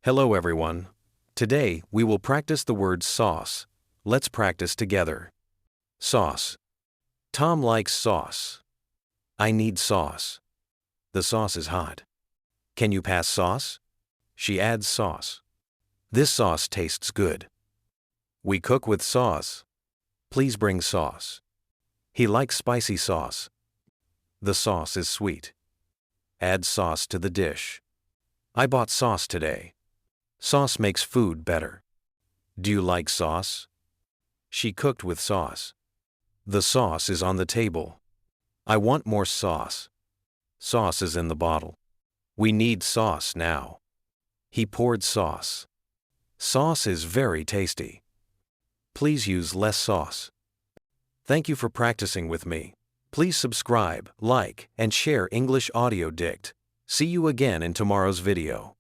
Hello everyone. Today, we will practice the word sauce. Let's practice together. Sauce. Tom likes sauce. I need sauce. The sauce is hot. Can you pass sauce? She adds sauce. This sauce tastes good. We cook with sauce. Please bring sauce. He likes spicy sauce. The sauce is sweet. Add sauce to the dish. I bought sauce today. Sauce makes food better. Do you like sauce? She cooked with sauce. The sauce is on the table. I want more sauce. Sauce is in the bottle. We need sauce now. He poured sauce. Sauce is very tasty. Please use less sauce. Thank you for practicing with me. Please subscribe, like, and share English Audio Dict. See you again in tomorrow's video.